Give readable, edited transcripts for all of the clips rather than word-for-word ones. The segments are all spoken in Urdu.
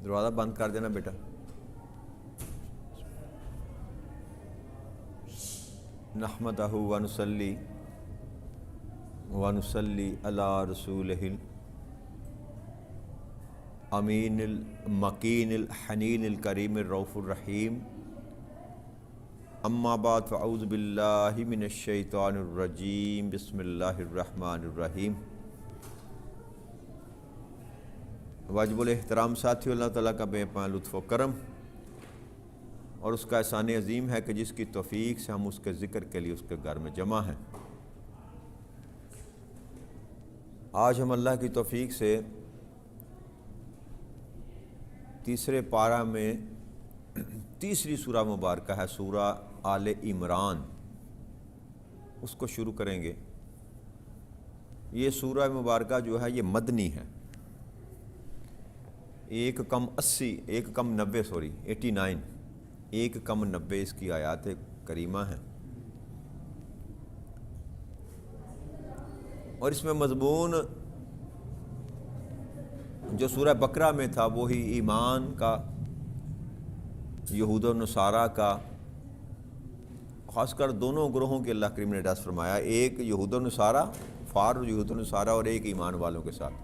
دروازہ بند کر دینا بیٹا. نحمدہ ونصلی علی رسولہ الامین المکین الحنین الکریم الرؤوف الرحیم. اما بعد فاعوذ باللہ من الشیطان الرجیم. بسم اللہ الرحمن الرحیم. واجب الاحترام ساتھیو، اللہ تعالیٰ کا بے پناہ لطف و کرم اور اس کا احسان عظیم ہے کہ جس کی توفیق سے ہم اس کے ذکر کے لیے اس کے گھر میں جمع ہیں. آج ہم اللہ کی توفیق سے تیسرے پارہ میں تیسری سورہ مبارکہ ہے، سورہ آل عمران، اس کو شروع کریں گے. یہ سورہ مبارکہ جو ہے یہ مدنی ہے. 1:90 اس کی آیات کریمہ ہیں، اور اس میں مضمون جو سورہ بقرہ میں تھا وہی ایمان کا، یہود و نصارہ کا، خاص کر دونوں گروہوں کے اللہ کریم نے ایڈریس فرمایا، ایک یہود و نصارہ، یہود و نصارہ، اور ایک ایمان والوں کے ساتھ.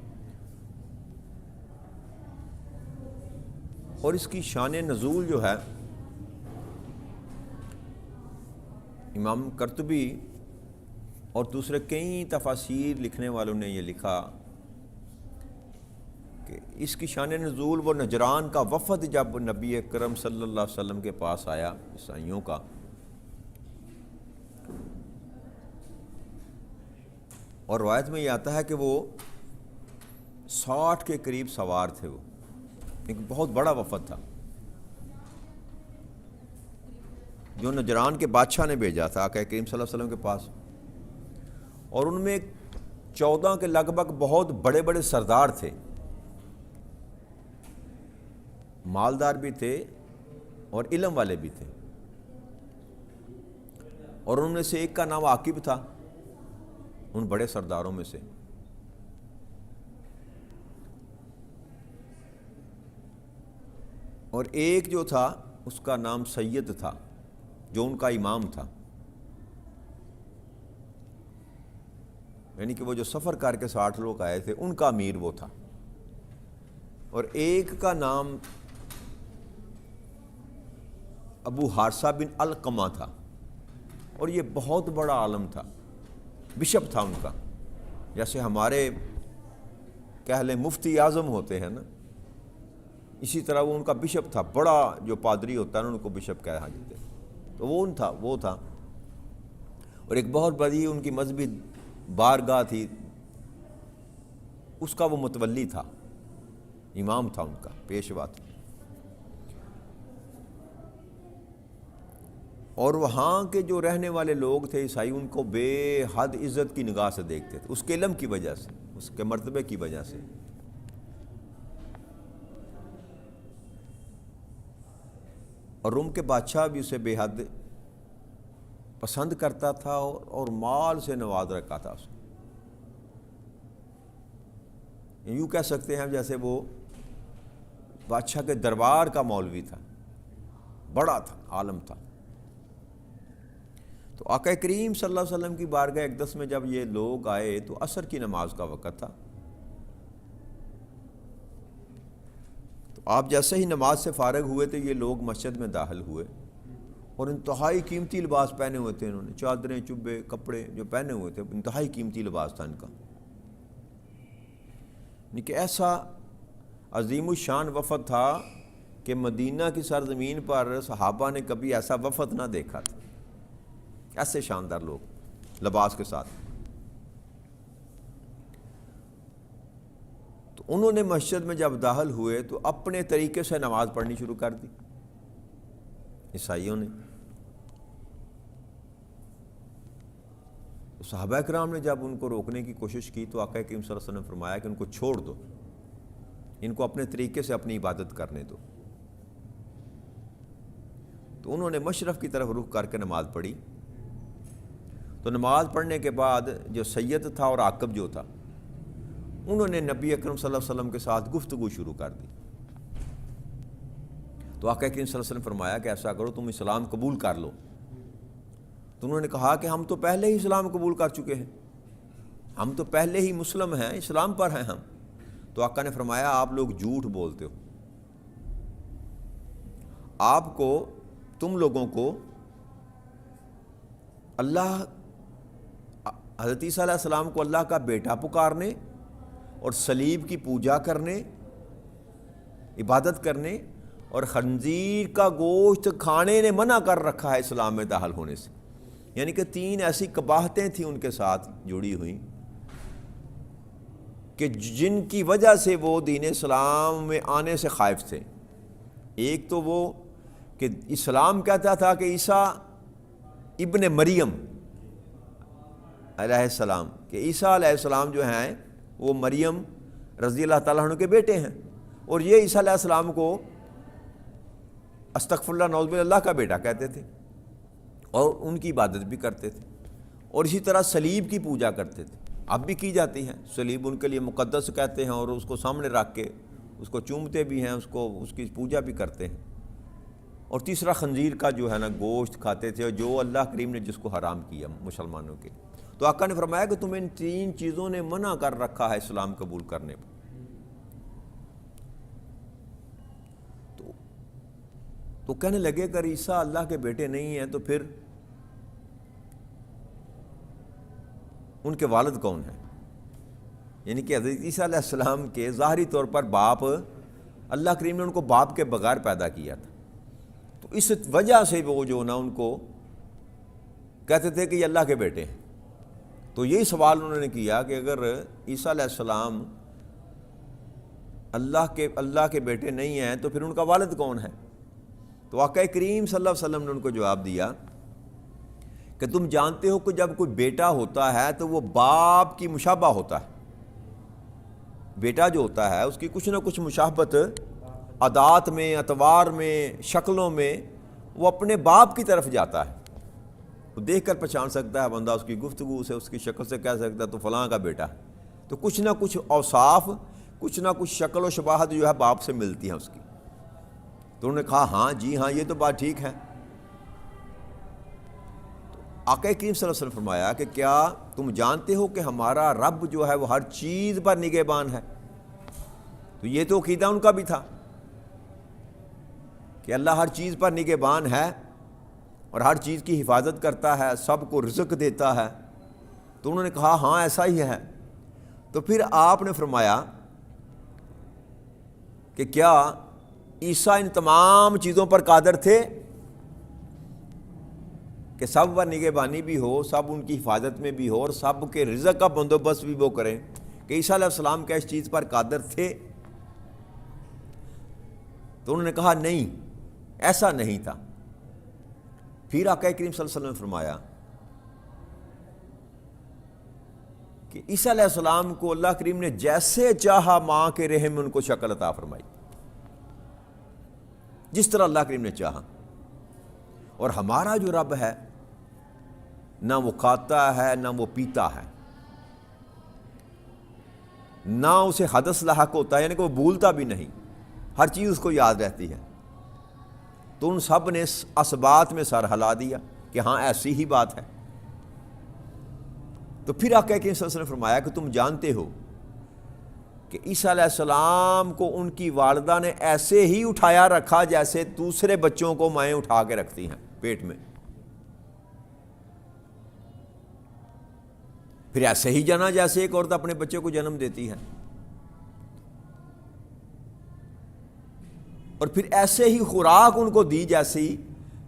اور اس کی شان نزول جو ہے، امام قرطبی اور دوسرے کئی تفاسیر لکھنے والوں نے یہ لکھا کہ اس کی شان نزول وہ نجران کا وفد جب نبی اکرم صلی اللہ علیہ وسلم کے پاس آیا عیسائیوں کا، اور روایت میں یہ آتا ہے کہ وہ 60 کے قریب سوار تھے. وہ ایک بہت بڑا وفد تھا جو نجران کے بادشاہ نے بھیجا تھا آقا کریم صلی اللہ علیہ وسلم کے پاس، اور ان میں 14 کے لگ بھگ بہت بڑے بڑے سردار تھے، مالدار بھی تھے اور علم والے بھی تھے. اور ان میں سے ایک کا نام عاقب تھا، ان بڑے سرداروں میں سے. اور ایک جو تھا اس کا نام سید تھا، جو ان کا امام تھا، یعنی کہ وہ جو سفر کر کے 60 لوگ آئے تھے ان کا امیر وہ تھا. اور ایک کا نام ابو حارثہ بن علقمہ تھا، اور یہ بہت بڑا عالم تھا، بشپ تھا ان کا، جیسے ہمارے کہہ لیں مفتی اعظم ہوتے ہیں نا، اسی طرح وہ ان کا بشپ تھا. بڑا جو پادری ہوتا ہے ان کو بشپ کہا جاتے ہیں، تو وہ تھا. اور ایک بہت بڑی ان کی مذہبی بارگاہ تھی، اس کا وہ متولی تھا، امام تھا ان کا، پیشوا تھا. اور وہاں کے جو رہنے والے لوگ تھے عیسائی ان کو بے حد عزت کی نگاہ سے دیکھتے تھے، اس کے علم کی وجہ سے، اس کے مرتبے کی وجہ سے. اور روم کے بادشاہ بھی اسے بے حد پسند کرتا تھا اور مال سے نواز رکھا تھا اسے. یوں کہہ سکتے ہیں جیسے وہ بادشاہ کے دربار کا مولوی تھا، بڑا تھا، عالم تھا. تو آقا کریم صلی اللہ علیہ وسلم کی بارگاہ اقدس میں جب یہ لوگ آئے تو عصر کی نماز کا وقت تھا. تو آپ جیسے ہی نماز سے فارغ ہوئے تو یہ لوگ مسجد میں داخل ہوئے، اور انتہائی قیمتی لباس پہنے ہوئے تھے. انہوں نے چادریں، چبے، کپڑے جو پہنے ہوئے تھے انتہائی قیمتی لباس تھا ان کا. یعنی کہ ایسا عظیم الشان وفد تھا کہ مدینہ کی سرزمین پر صحابہ نے کبھی ایسا وفد نہ دیکھا تھا. ایسے شاندار لوگ لباس کے ساتھ. تو انہوں نے مسجد میں جب داخل ہوئے تو اپنے طریقے سے نماز پڑھنی شروع کر دی عیسائیوں نے. صحابہ کرام نے جب ان کو روکنے کی کوشش کی تو آقا کریم صلی اللہ علیہ وسلم نے فرمایا کہ ان کو چھوڑ دو، ان کو اپنے طریقے سے اپنی عبادت کرنے دو. تو انہوں نے مشرق کی طرف رخ کر کے نماز پڑھی. تو نماز پڑھنے کے بعد جو سید تھا اور عاقب جو تھا انہوں نے نبی اکرم صلی اللہ علیہ وسلم کے ساتھ گفتگو شروع کر دی. تو آقا کریم صلی اللہ علیہ وسلم فرمایا کہ ایسا کرو تم اسلام قبول کر لو۔ تو انہوں نے کہا کہ ہم تو پہلے ہی اسلام قبول کر چکے ہیں، ہم تو پہلے ہی مسلم ہیں، اسلام پر ہیں ہم۔ تو آقا نے فرمایا آپ لوگ جھوٹ بولتے ہو، آپ کو، تم لوگوں کو اللہ، حضرت عیسیٰ علیہ السلام کو اللہ کا بیٹا پکارنے اور صلیب کی پوجا کرنے، عبادت کرنے اور خنزیر کا گوشت کھانے نے منع کر رکھا ہے اسلام میں داخل ہونے سے۔ یعنی کہ 3 ایسی قباحتیں تھیں ان کے ساتھ جڑی ہوئیں کہ جن کی وجہ سے وہ دین اسلام میں آنے سے خائف تھے۔ ایک تو وہ کہ اسلام کہتا تھا کہ عیسیٰ ابن مریم علیہ السلام، کہ عیسیٰ علیہ السلام جو ہیں وہ مریم رضی اللہ تعالیٰ عنہ کے بیٹے ہیں، اور یہ عیسیٰ علیہ السلام کو استغفر اللہ نعوذ باللہ کا بیٹا کہتے تھے اور ان کی عبادت بھی کرتے تھے، اور اسی طرح صلیب کی پوجا کرتے تھے، اب بھی کی جاتی ہے۔ صلیب ان کے لیے مقدس کہتے ہیں اور اس کو سامنے رکھ کے اس کو چومتے بھی ہیں، اس کی پوجا بھی کرتے ہیں۔ اور تیسرا خنزیر کا جو ہے نا گوشت کھاتے تھے، جو اللہ کریم نے جس کو حرام کیا مسلمانوں کے۔ تو آقا نے فرمایا کہ تمہیں ان 3 چیزوں نے منع کر رکھا ہے اسلام قبول کرنے پر۔ تو کہنے لگے اگر عیسیٰ اللہ کے بیٹے نہیں ہیں تو پھر ان کے والد کون ہیں؟ یعنی کہ حضرت عیسیٰ علیہ السلام کے ظاہری طور پر باپ، اللہ کریم نے ان کو باپ کے بغیر پیدا کیا تھا، تو اس وجہ سے وہ جو نا ان کو کہتے تھے کہ یہ اللہ کے بیٹے ہیں۔ تو یہی سوال انہوں نے کیا کہ اگر عیسیٰ علیہ السلام اللہ کے بیٹے نہیں ہیں تو پھر ان کا والد کون ہے؟ تو آقا کریم صلی اللہ علیہ وسلم نے ان کو جواب دیا کہ تم جانتے ہو کہ جب کوئی بیٹا ہوتا ہے تو وہ باپ کی مشابہ ہوتا ہے۔ بیٹا جو ہوتا ہے اس کی کچھ نہ کچھ مشابہت عادات میں، اطوار میں، شکلوں میں وہ اپنے باپ کی طرف جاتا ہے۔ وہ دیکھ کر پہچان سکتا ہے بندہ، اس کی گفتگو سے، اس کی شکل سے کہہ سکتا ہے تو فلاں کا بیٹا ہے۔ تو کچھ نہ کچھ اوصاف، کچھ نہ کچھ شکل و شباہت جو ہے باپ سے ملتی ہیں اس کی۔ تو انہوں نے کہا ہاں جی ہاں یہ تو بات ٹھیک ہے۔ تو آقا کریم صلی اللہ علیہ وسلم فرمایا کہ کیا تم جانتے ہو کہ ہمارا رب جو ہے وہ ہر چیز پر نگہبان ہے؟ تو یہ تو عقیدہ ان کا بھی تھا کہ اللہ ہر چیز پر نگہبان ہے اور ہر چیز کی حفاظت کرتا ہے، سب کو رزق دیتا ہے۔ تو انہوں نے کہا ہاں ایسا ہی ہے۔ تو پھر آپ نے فرمایا کہ کیا عیسیٰ ان تمام چیزوں پر قادر تھے کہ سب پر نگہبانی بھی ہو، سب ان کی حفاظت میں بھی ہو اور سب کے رزق کا بندوبست بھی وہ کریں؟ کہ عیسیٰ علیہ السلام کیا اس چیز پر قادر تھے؟ تو انہوں نے کہا نہیں، ایسا نہیں تھا۔ پھر آقا کریم صلی اللہ علیہ وسلم نے فرمایا کہ عیسیٰ علیہ السلام کو اللہ کریم نے جیسے چاہا ماں کے رحم میں ان کو شکل عطا فرمائی، جس طرح اللہ کریم نے چاہا۔ اور ہمارا جو رب ہے نہ وہ کھاتا ہے نہ وہ پیتا ہے، نہ اسے حدث لاحق ہوتا ہے، یعنی کہ وہ بھولتا بھی نہیں، ہر چیز اس کو یاد رہتی ہے۔ تو ان سب نے اسبات میں سر ہلا دیا کہ ہاں ایسی ہی بات ہے۔ تو پھر آقا کریم صلی اللہ علیہ وسلم نے فرمایا کہ تم جانتے ہو کہ عیسیٰ علیہ السلام کو ان کی والدہ نے ایسے ہی اٹھایا رکھا جیسے دوسرے بچوں کو مائیں اٹھا کے رکھتی ہیں پیٹ میں، پھر ایسے ہی جنا جیسے ایک عورت اپنے بچے کو جنم دیتی ہے، اور پھر ایسے ہی خوراک ان کو دی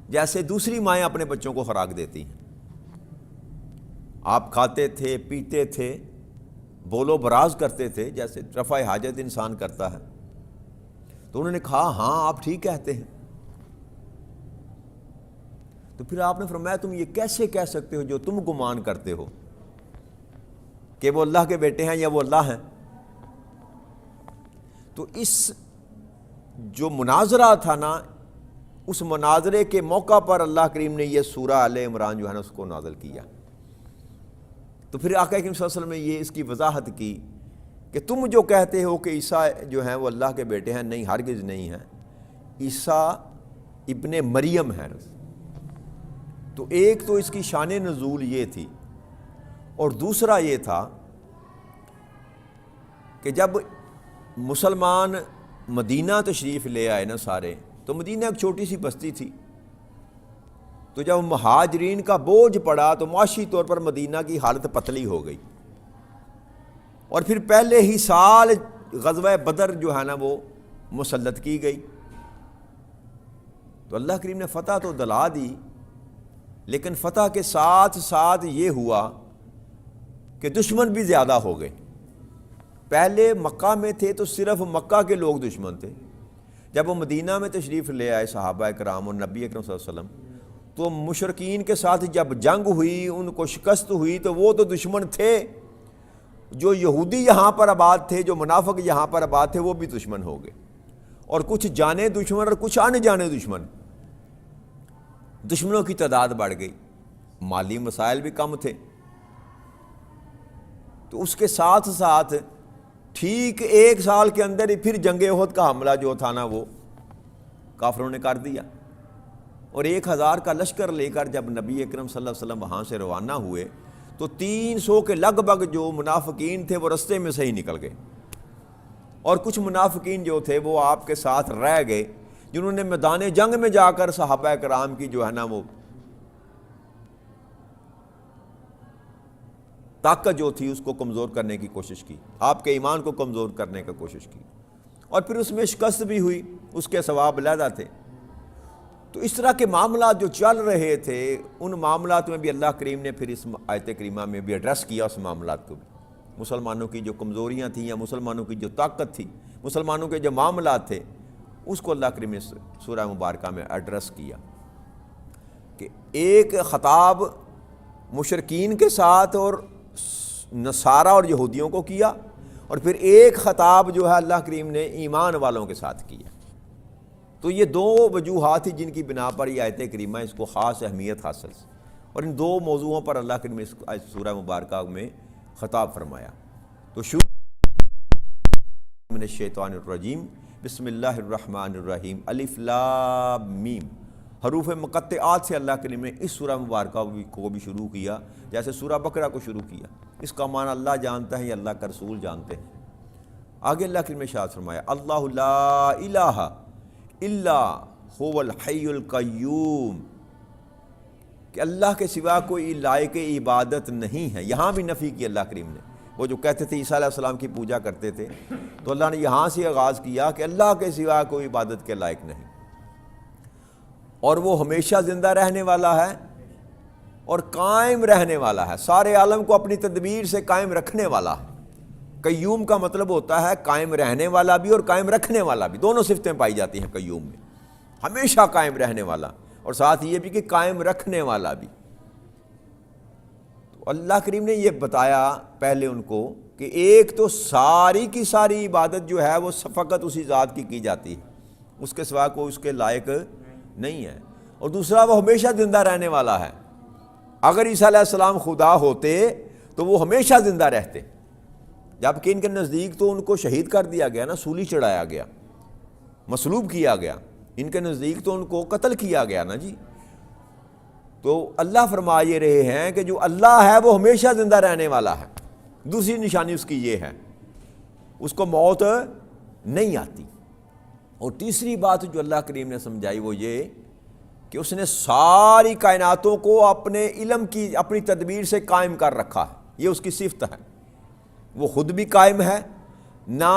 جیسے دوسری مائیں اپنے بچوں کو خوراک دیتی ہیں۔ آپ کھاتے تھے، پیتے تھے، بول و براز کرتے تھے جیسے رفع حاجت انسان کرتا ہے۔ تو انہوں نے کہا ہاں آپ ٹھیک کہتے ہیں۔ تو پھر آپ نے فرمایا تم یہ کیسے کہہ سکتے ہو جو تم گمان کرتے ہو کہ وہ اللہ کے بیٹے ہیں یا وہ اللہ ہیں؟ تو اس جو مناظرہ تھا نا، اس مناظرے کے موقع پر اللہ کریم نے یہ سورہ آل عمران جو ہے نا اس کو نازل کیا۔ تو پھر آقا کریم صلی اللہ علیہ وسلم نے یہ اس کی وضاحت کی کہ تم جو کہتے ہو کہ عیسیٰ جو ہیں وہ اللہ کے بیٹے ہیں، نہیں، ہرگز نہیں ہیں۔ عیسیٰ ابن مریم ہے. تو ایک تو اس کی شان نزول یہ تھی، اور دوسرا یہ تھا کہ جب مسلمان مدینہ تشریف لے آئے نا سارے، تو مدینہ ایک چھوٹی سی بستی تھی، تو جب مہاجرین کا بوجھ پڑا تو معاشی طور پر مدینہ کی حالت پتلی ہو گئی، اور پھر پہلے ہی سال غزوہ بدر جو ہے نا وہ مسلط کی گئی. تو اللہ کریم نے فتح تو دلا دی، لیکن فتح کے ساتھ ساتھ یہ ہوا کہ دشمن بھی زیادہ ہو گئے. پہلے مکہ میں تھے تو صرف مکہ کے لوگ دشمن تھے. جب وہ مدینہ میں تشریف لے آئے صحابہ کرام اور نبی اکرم صلی اللہ علیہ وسلم، تو مشرکین کے ساتھ جب جنگ ہوئی، ان کو شکست ہوئی، تو وہ تو دشمن تھے. جو یہودی یہاں پر آباد تھے، جو منافق یہاں پر آباد تھے، وہ بھی دشمن ہو گئے، اور کچھ جانے دشمن اور کچھ ان جانے دشمن. دشمنوں کی تعداد بڑھ گئی، مالی مسائل بھی کم تھے. تو اس کے ساتھ ساتھ ٹھیک ایک سال کے اندر ہی پھر جنگ احد کا حملہ جو تھا نا وہ کافروں نے کر دیا، اور 1000 کا لشکر لے کر جب نبی اکرم صلی اللہ علیہ وسلم وہاں سے روانہ ہوئے تو 300 کے لگ بھگ جو منافقین تھے وہ رستے میں سے ہی نکل گئے، اور کچھ منافقین جو تھے وہ آپ کے ساتھ رہ گئے، جنہوں نے میدان جنگ میں جا کر صحابہ کرام کی جو ہے نا وہ طاقت جو تھی اس کو کمزور کرنے کی کوشش کی، آپ کے ایمان کو کمزور کرنے کی کوشش کی، اور پھر اس میں شکست بھی ہوئی، اس کے ثواب علیحدہ تھے. تو اس طرح کے معاملات جو چل رہے تھے، ان معاملات میں بھی اللہ کریم نے پھر اس آیت کریمہ میں بھی ایڈریس کیا اس معاملات کو بھی. مسلمانوں کی جو کمزوریاں تھیں یا مسلمانوں کی جو طاقت تھی، مسلمانوں کے جو معاملات تھے، اس کو اللہ کریم نے سورہ مبارکہ میں ایڈریس کیا کہ ایک خطاب مشرکین کے ساتھ اور نصارہ اور یہودیوں کو کیا، اور پھر ایک خطاب جو ہے اللہ کریم نے ایمان والوں کے ساتھ کیا. تو یہ دو وجوہات تھی جن کی بنا پر یہ آیت کریمہ اس کو خاص اہمیت حاصل، اور ان دو موضوعوں پر اللہ کریم نے اس سورہ مبارکہ میں خطاب فرمایا. تو شروع من الشیطان الرجیم، بسم اللہ الرحمن الرحیم، الف لام میم. حروف مقطعات سے اللہ کریم نے اس سورہ مبارکہ کو بھی شروع کیا، جیسے سورہ بقرہ کو شروع کیا. اس کا معنی اللہ جانتا ہے یا اللہ کا رسول جانتے ہیں. آگے اللہ کریم نے ارشاد فرمایا، اللہ لا الہ الا هو الحی القیوم، کہ اللہ کے سوا کوئی لائق عبادت نہیں ہے. یہاں بھی نفی کی اللہ کریم نے. وہ جو کہتے تھے عیسیٰ علیہ السلام کی پوجا کرتے تھے، تو اللہ نے یہاں سے آغاز کیا کہ اللہ کے سوا کوئی عبادت کے لائق نہیں، اور وہ ہمیشہ زندہ رہنے والا ہے اور قائم رہنے والا ہے، سارے عالم کو اپنی تدبیر سے قائم رکھنے والا ہے. قیوم کا مطلب ہوتا ہے قائم رہنے والا بھی اور قائم رکھنے والا بھی، دونوں صفتیں پائی جاتی ہیں قیوم میں. ہمیشہ قائم رہنے والا، اور ساتھ یہ بھی کہ قائم رکھنے والا بھی. تو اللہ کریم نے یہ بتایا پہلے ان کو کہ ایک تو ساری کی ساری عبادت جو ہے وہ فقط اسی ذات کی جاتی ہے، اس کے سوا کوئی اس کے لائق نہیں ہے، اور دوسرا وہ ہمیشہ زندہ رہنے والا ہے. اگر عیسیٰ علیہ السلام خدا ہوتے تو وہ ہمیشہ زندہ رہتے، جبکہ ان کے نزدیک تو ان کو شہید کر دیا گیا نا، سولی چڑھایا گیا، مصلوب کیا گیا، ان کے نزدیک تو ان کو قتل کیا گیا نا جی. تو اللہ فرما یہ رہے ہیں کہ جو اللہ ہے وہ ہمیشہ زندہ رہنے والا ہے. دوسری نشانی اس کی یہ ہے، اس کو موت نہیں آتی. اور تیسری بات جو اللہ کریم نے سمجھائی وہ یہ کہ اس نے ساری کائناتوں کو اپنے علم کی اپنی تدبیر سے قائم کر رکھا ہے. یہ اس کی صفت ہے، وہ خود بھی قائم ہے، نہ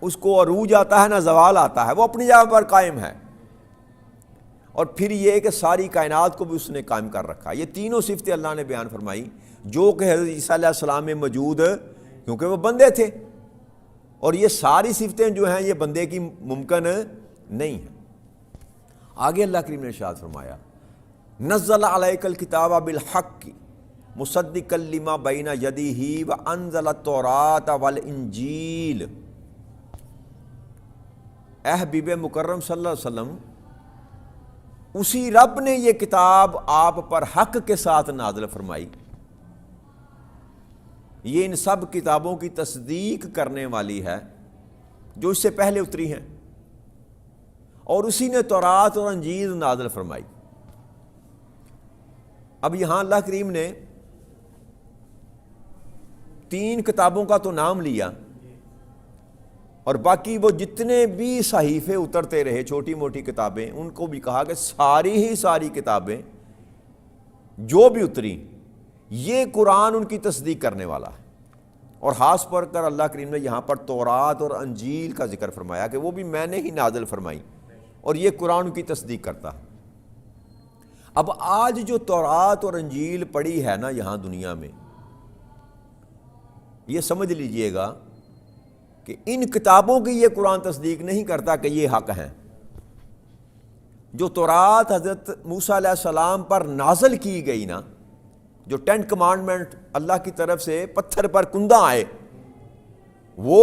اس کو عروج آتا ہے نہ زوال آتا ہے، وہ اپنی جگہ پر قائم ہے. اور پھر یہ کہ ساری کائنات کو بھی اس نے قائم کر رکھا. یہ تینوں صفتیں اللہ نے بیان فرمائی جو کہ حضرت عیسیٰ علیہ السلام میں موجود، کیونکہ وہ بندے تھے، اور یہ ساری صفتیں جو ہیں یہ بندے کی ممکن نہیں ہیں. آگے اللہ کریم نے ارشاد فرمایا، نزل علیک الکتاب بالحق مصدقا لما بین یدیہ وانزل التوراۃ والانجیل. اے حبیب مکرم صلی اللہ علیہ وسلم، اسی رب نے یہ کتاب آپ پر حق کے ساتھ نازل فرمائی، یہ ان سب کتابوں کی تصدیق کرنے والی ہے جو اس سے پہلے اتری ہیں، اور اسی نے تورات اور انجیل نازل فرمائی۔ اب یہاں اللہ کریم نے 3 کتابوں کا تو نام لیا، اور باقی وہ جتنے بھی صحیفے اترتے رہے چھوٹی موٹی کتابیں، ان کو بھی کہا کہ ساری ہی ساری کتابیں جو بھی اتری یہ قرآن ان کی تصدیق کرنے والا ہے۔ اور خاص پر کر اللہ کریم نے یہاں پر تورات اور انجیل کا ذکر فرمایا کہ وہ بھی میں نے ہی نازل فرمائی، اور یہ قرآن کی تصدیق کرتا ہے۔ اب آج جو تورات اور انجیل پڑی ہے نا یہاں دنیا میں، یہ سمجھ لیجئے گا کہ ان کتابوں کی یہ قرآن تصدیق نہیں کرتا کہ یہ حق ہیں۔ جو تورات حضرت موسیٰ علیہ السلام پر نازل کی گئی نا، جو 10 کمانڈمنٹ اللہ کی طرف سے پتھر پر کندہ آئے وہ،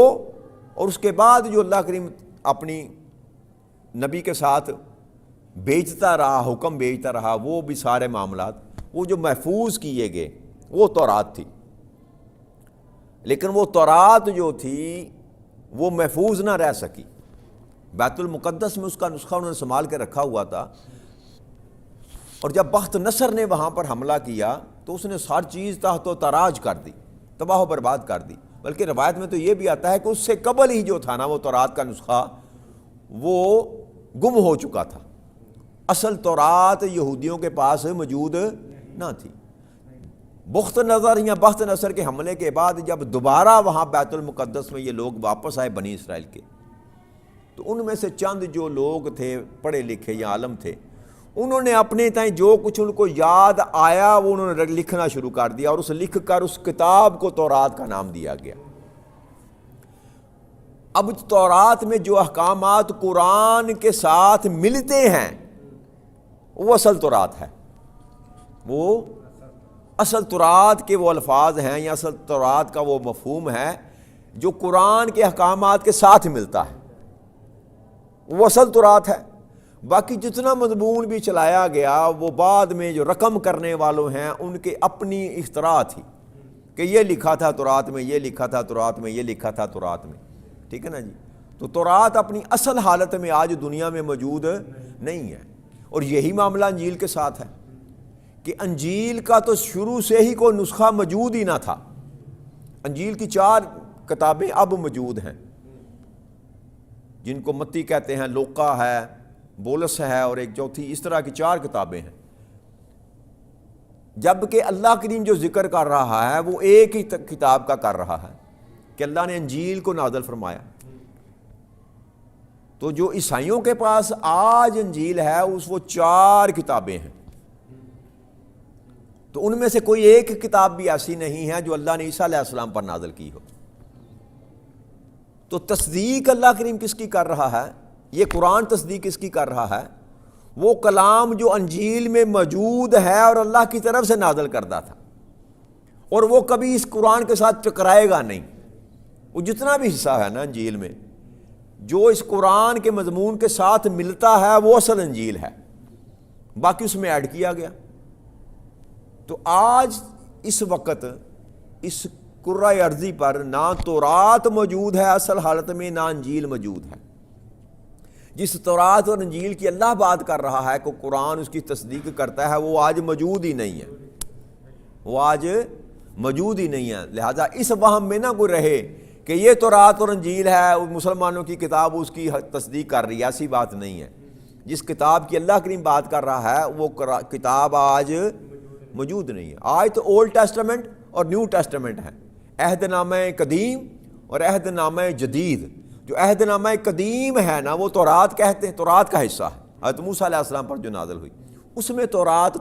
اور اس کے بعد جو اللہ کریم اپنی نبی کے ساتھ بیچتا رہا، حکم بیچتا رہا، وہ بھی سارے معاملات وہ جو محفوظ کیے گئے وہ تورات تھی۔ لیکن وہ تورات جو تھی وہ محفوظ نہ رہ سکی۔ بیت المقدس میں اس کا نسخہ انہوں نے سنبھال کے رکھا ہوا تھا، اور جب بخت نصر نے وہاں پر حملہ کیا تو اس نے ہر چیز تحت و تراج کر دی، تباہ و برباد کر دی۔ بلکہ روایت میں تو یہ بھی آتا ہے کہ اس سے قبل ہی جو تھا نا وہ تورات کا نسخہ وہ گم ہو چکا تھا۔ اصل تورات یہودیوں کے پاس موجود نہ تھی۔ بخت نظر یا بخت نصر کے حملے کے بعد جب دوبارہ وہاں بیت المقدس میں یہ لوگ واپس آئے بنی اسرائیل کے، تو ان میں سے چند جو لوگ تھے پڑھے لکھے یا عالم تھے، انہوں نے اپنے تائیں جو کچھ ان کو یاد آیا وہ انہوں نے لکھنا شروع کر دیا، اور اس لکھ کر اس کتاب کو تورات کا نام دیا گیا۔ اب تورات میں جو احکامات قرآن کے ساتھ ملتے ہیں وہ اصل تورات ہے، وہ اصل تورات کے وہ الفاظ ہیں یا اصل تورات کا وہ مفہوم ہے جو قرآن کے احکامات کے ساتھ ملتا ہے، وہ اصل تورات ہے۔ باقی جتنا مضمون بھی چلایا گیا وہ بعد میں جو رقم کرنے والوں ہیں ان کے اپنی اختراع تھی کہ یہ لکھا تھا تورات میں، یہ لکھا تھا تورات میں، یہ لکھا تھا تورات میں، ٹھیک ہے نا جی۔ تو تورات اپنی اصل حالت میں آج دنیا میں موجود نہیں ہے، اور یہی معاملہ انجیل کے ساتھ ہے کہ انجیل کا تو شروع سے ہی کوئی نسخہ موجود ہی نہ تھا۔ انجیل کی 4 کتابیں اب موجود ہیں، جن کو متی کہتے ہیں، لوقا ہے، بولس ہے، اور ایک چوتھی، اس طرح کی 4 کتابیں ہیں۔ جبکہ اللہ کریم جو ذکر کر رہا ہے وہ ایک ہی کتاب کا کر رہا ہے کہ اللہ نے انجیل کو نازل فرمایا۔ تو جو عیسائیوں کے پاس آج انجیل ہے وہ 4 کتابیں ہیں، تو ان میں سے کوئی ایک کتاب بھی ایسی نہیں ہے جو اللہ نے عیسیٰ علیہ السلام پر نازل کی ہو۔ تو تصدیق اللہ کریم کس کی کر رہا ہے؟ یہ قرآن تصدیق کس کی کر رہا ہے؟ وہ کلام جو انجیل میں موجود ہے اور اللہ کی طرف سے نازل کردہ تھا، اور وہ کبھی اس قرآن کے ساتھ ٹکرائے گا نہیں۔ وہ جتنا بھی حصہ ہے نا انجیل میں جو اس قرآن کے مضمون کے ساتھ ملتا ہے وہ اصل انجیل ہے، باقی اس میں ایڈ کیا گیا۔ تو آج اس وقت اس کرۂ ارضی پر نہ تورات موجود ہے اصل حالت میں، نہ انجیل موجود ہے۔ جس تورات اور انجیل کی اللہ بات کر رہا ہے کہ قرآن اس کی تصدیق کرتا ہے، وہ آج موجود ہی نہیں ہے، وہ آج موجود ہی نہیں ہے۔ لہذا اس وہم میں نہ کوئی رہے کہ یہ تورات اور انجیل ہے مسلمانوں کی کتاب، اس کی تصدیق کر رہی ہے، ایسی بات نہیں ہے۔ جس کتاب کی اللہ کریم بات کر رہا ہے وہ کتاب آج موجود نہیں ہے۔ آج تو اولڈ ٹیسٹمنٹ اور نیو ٹیسٹمنٹ ہے، عہد نامہ قدیم اور عہد نامہ جدید۔ جو عہد نامہ قدیم ہے نا وہ تورات کہتے ہیں، تورات کا حصہ ہے، حضرت موسیٰ علیہ السلام پر جو نازل ہوئی، اس میں تورات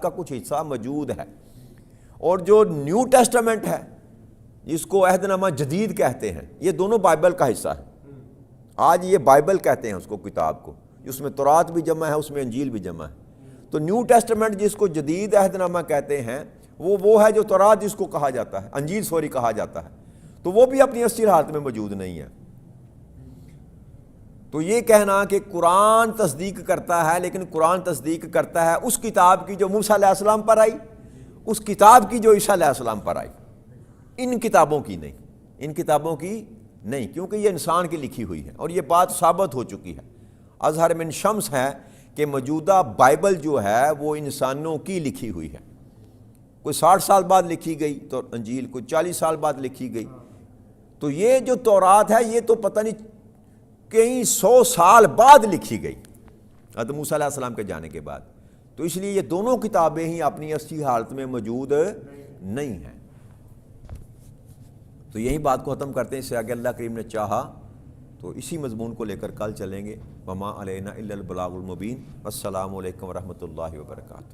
کا کچھ حصہ موجود ہے۔ اور جو نیو ٹیسٹمنٹ ہے جس کو عہد نامہ جدید کہتے ہیں، یہ دونوں بائبل کا حصہ ہے۔ آج یہ بائبل کہتے ہیں اس کو، کتاب کو، اس میں تورات بھی جمع ہے، اس میں انجیل بھی جمع ہے۔ تو نیو ٹیسٹمنٹ جس کو جدید عہد نامہ کہتے ہیں وہ ہے جو تورات جس کو کہا جاتا ہے، انجیل کہا جاتا ہے، تو وہ بھی اپنی اصلی حالت میں موجود نہیں ہے۔ تو یہ کہنا کہ قرآن تصدیق کرتا ہے، لیکن قرآن تصدیق کرتا ہے اس کتاب کی جو موسیٰ علیہ السلام پر آئی، اس کتاب کی جو عیسیٰ علیہ السلام پر آئی، ان کتابوں کی نہیں، ان کتابوں کی نہیں، کیونکہ یہ انسان کی لکھی ہوئی ہے، اور یہ بات ثابت ہو چکی ہے۔ اظہر من شمس ہے کہ موجودہ بائبل جو ہے وہ انسانوں کی لکھی ہوئی ہے، کوئی 60 سال بعد لکھی گئی تو انجیل کوئی 40 سال بعد لکھی گئی، تو یہ جو تورات ہے یہ تو پتہ نہیں کئی 100 سال بعد لکھی گئی حضرت موسیٰ علیہ السلام کے جانے کے بعد، تو اس لیے یہ دونوں کتابیں ہی اپنی اصلی حالت میں موجود نہیں ہیں۔ تو یہی بات کو ختم کرتے ہیں، اس سے آگے اللہ کریم نے چاہا تو اسی مضمون کو لے کر کل چلیں گے۔ وما علینا الا البلاغ المبین۔ السلام علیکم ورحمۃ اللہ وبرکاتہ۔